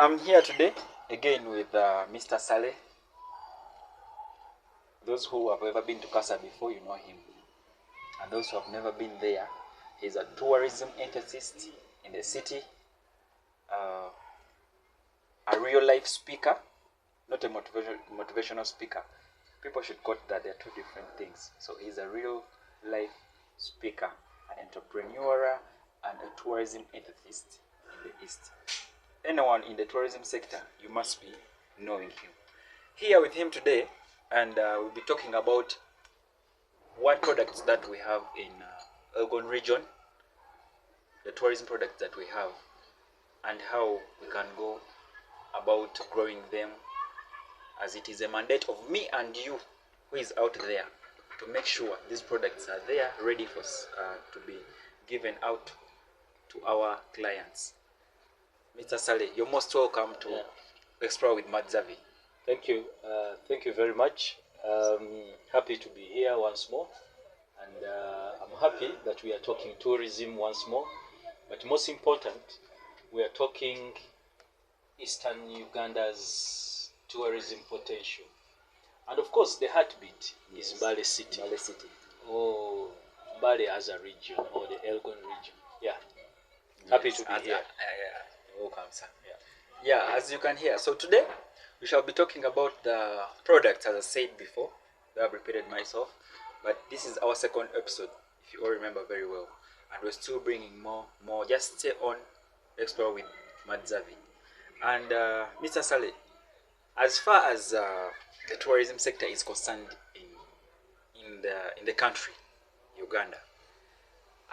I'm here today again with Mr. Saleh. Those who have ever been to Kasa before, you know him. And those who have never been there, he's a tourism enthusiast in the city, a real life speaker, not a motivational speaker. People should quote that they're two different things. So he's a real life speaker, an entrepreneur, and a tourism enthusiast in the East. Anyone in the tourism sector, you must be knowing him. Here with him today, and we'll be talking about what products that we have in Elgon region, the tourism products that we have, and how we can go about growing them, as it is a mandate of me and you who is out there to make sure these products are there ready for to be given out to our clients. Mr. Saleh, you're most welcome to Explore with Madxavi. Thank you very much. Happy to be here once more, and I'm happy that we are talking tourism once more, but most important, we are talking Eastern Uganda's tourism potential. And of course, the heartbeat is Mbale City. Mbale City. Or Mbale as a region, or the Elgon region. Yeah. Happy to be here. Welcome, sir. Yeah, as you can hear. So today, we shall be talking about the products, as I said before. I have repeated myself. But this is our second episode, if you all remember very well. And we're still bringing more. Just stay on, Explore with Madxavi. And Mr. Saleh, as far as the tourism sector is concerned in the country, Uganda,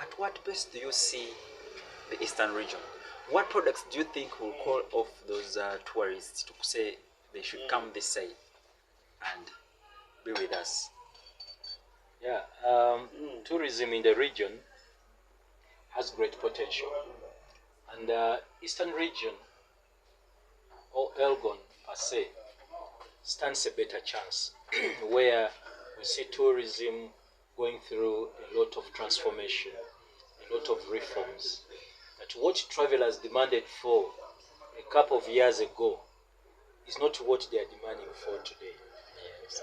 at what base do you see the Eastern region? What products do you think will call off those tourists to say they should come this side and be with us? Yeah, tourism in the region has great potential, and Eastern region, or Elgon per se, stands a better chance where we see tourism going through a lot of transformation, a lot of reforms. That what travelers demanded for a couple of years ago is not what they are demanding for today. Yes.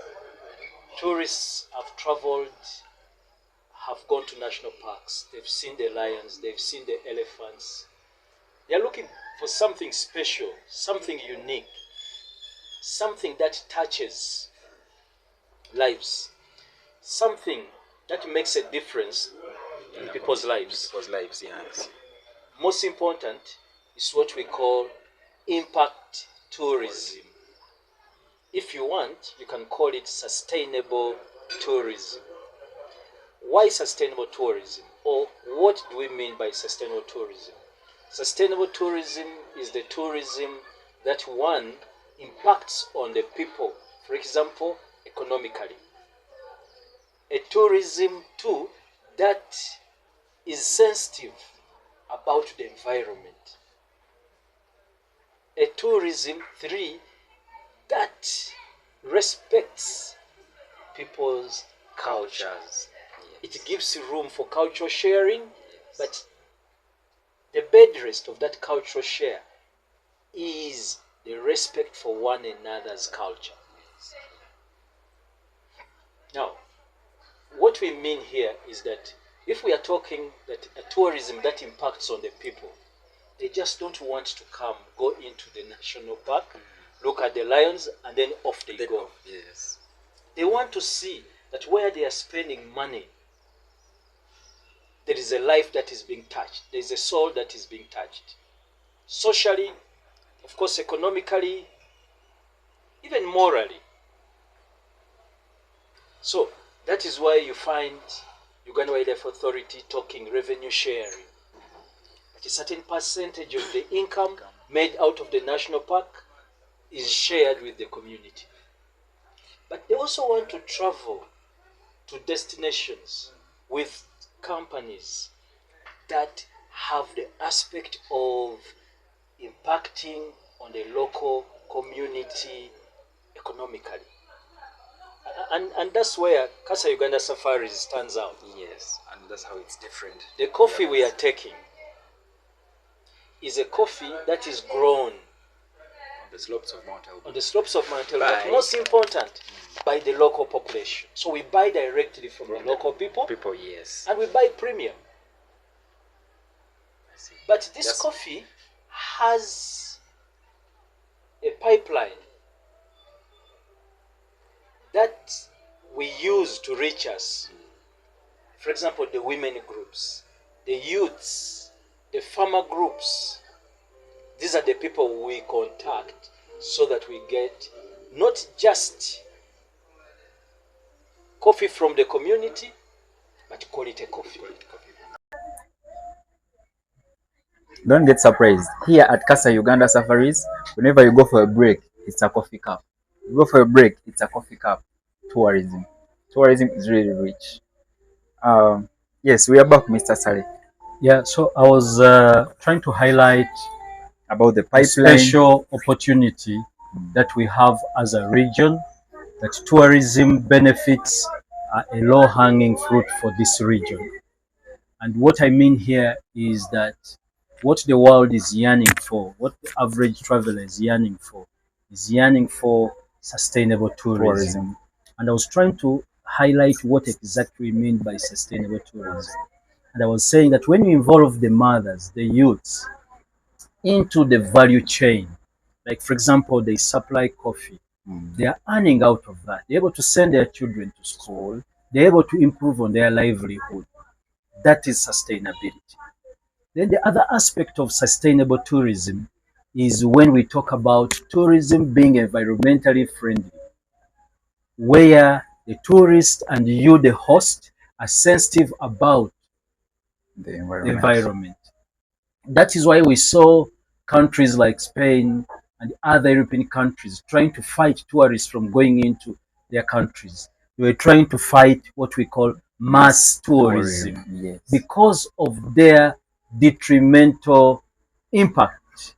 Tourists have traveled, have gone to national parks, they've seen the lions, they've seen the elephants. They are looking for something special, something unique, something that touches lives, something that makes a difference in people's lives. Yes. Most important is what we call impact tourism. If you want, you can call it sustainable tourism. Why sustainable tourism? Or what do we mean by sustainable tourism? Sustainable tourism is the tourism that, one, impacts on the people, for example, economically. A tourism, two, that is sensitive about the environment. A tourism, three, that respects people's cultures. It gives room for cultural sharing, but the bedrest of that cultural share is the respect for one another's culture. Now, what we mean here is that if we are talking that a tourism that impacts on the people, they just don't want to come, go into the national park, look at the lions, and then off they go. Yes. They want to see that where they are spending money, there is a life that is being touched. There is a soul that is being touched. Socially, of course, economically, even morally. So that is why you find Uganda Wildlife Authority talking revenue sharing. That a certain percentage of the income made out of the national park is shared with the community. But they also want to travel to destinations with companies that have the aspect of impacting on the local community economically. And that's where Kasa Uganda Safaris stands out. Yes, and that's how it's different. The coffee we are taking is a coffee that is grown the slopes of Mount Elgon. On the slopes of Mount Elgon, but most important, by the local population. So we buy directly from the local people. People, yes. And we buy premium. I see. But this coffee has a pipeline that we use to reach us. For example, the women groups, the youths, the farmer groups. These are the people we contact so that we get not just coffee from the community, but quality coffee. Don't get surprised. Here at Casa Uganda Safaris, whenever you go for a break, it's a coffee cup. You go for a break, it's a coffee cup. Tourism. Tourism is really rich. Yes, we are back, Mr. Sally. Yeah, so I was trying to highlight About the a pipeline. special opportunity that we have as a region, that tourism benefits are a low-hanging fruit for this region. And what I mean here is that what the world is yearning for, what the average traveler is yearning for sustainable tourism. And I was trying to highlight what exactly we mean by sustainable tourism. And I was saying that when you involve the mothers, the youths, into the value chain, like for example, they supply coffee, they are earning out of that. They're able to send their children to school, they're able to improve on their livelihood. That is sustainability. Then the other aspect of sustainable tourism is when we talk about tourism being environmentally friendly, where the tourist and you, the host, are sensitive about The the environment. That is why we saw countries like Spain and other European countries trying to fight tourists from going into their countries. They were trying to fight what we call mass tourism Yes. because of their detrimental impact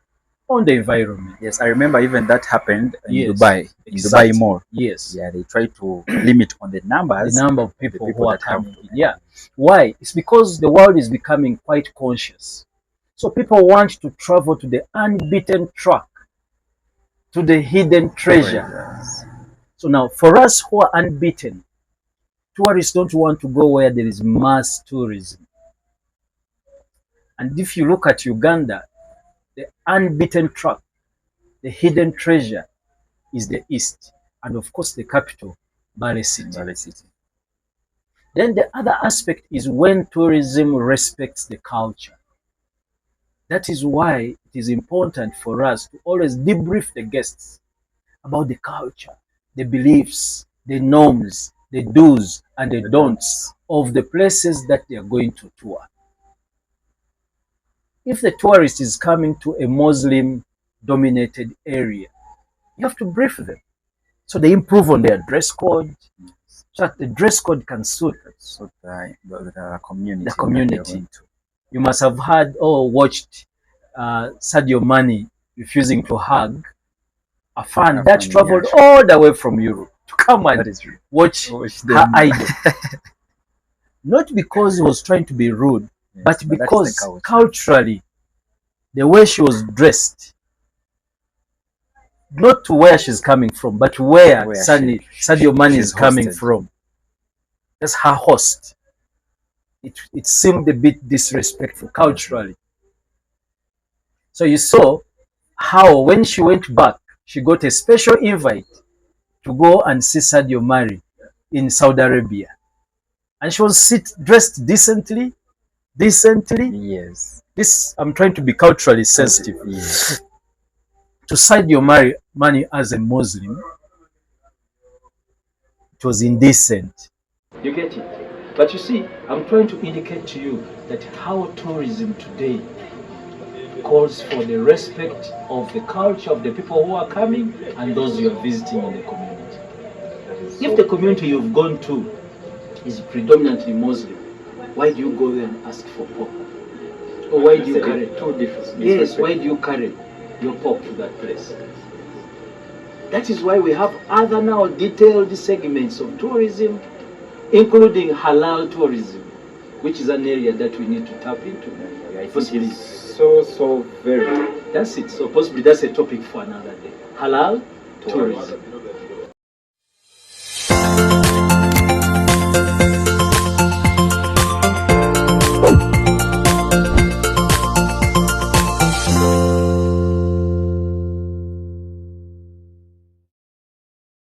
on the environment. Yes, I remember even that happened in Yes, Dubai. In exactly. Dubai Mall. Yes, Yeah, they try to limit on the numbers. the number of people, people who are that have coming in. Yeah. Why? It's because the world is becoming quite conscious. So people want to travel to the unbeaten track, to the hidden treasure. So now, for us who are unbeaten, tourists don't want to go where there is mass tourism. And if you look at Uganda, the unbeaten track, the hidden treasure is the East. And of course, the capital, Bale City. Then the other aspect is when tourism respects the culture. That is why it is important for us to always debrief the guests about the culture, the beliefs, the norms, the do's and the don'ts of the places that they are going to tour. If the tourist is coming to a Muslim-dominated area, you have to brief them. So they improve on their dress code, so that the dress code can suit the community. the community. You must have heard or watched Sadio Mane refusing to hug a fan that traveled all the way from Europe to come and watch her idol. Not because he was trying to be rude, but because culturally, the way she was dressed, not to where she's coming from, but where Sadio Mane is coming from. That's her host. It seemed a bit disrespectful culturally. So you saw how when she went back, she got a special invite to go and see Sadio Mane in Saudi Arabia. And she was dressed decently. Yes. This, I'm trying to be culturally sensitive. Yes. To Sadio Mane as a Muslim, it was indecent. You get it? But you see, I'm trying to indicate to you that how tourism today calls for the respect of the culture of the people who are coming and those you are visiting in the community. If the community you've gone to is predominantly Muslim, why do you go there and ask for pork? Or why do you carry two different? Yes, why do you carry your pork to that place? That is why we have other now detailed segments of tourism, including halal tourism, which is an area that we need to tap into. I think so very. That's it. So possibly that's a topic for another day. Halal tourism.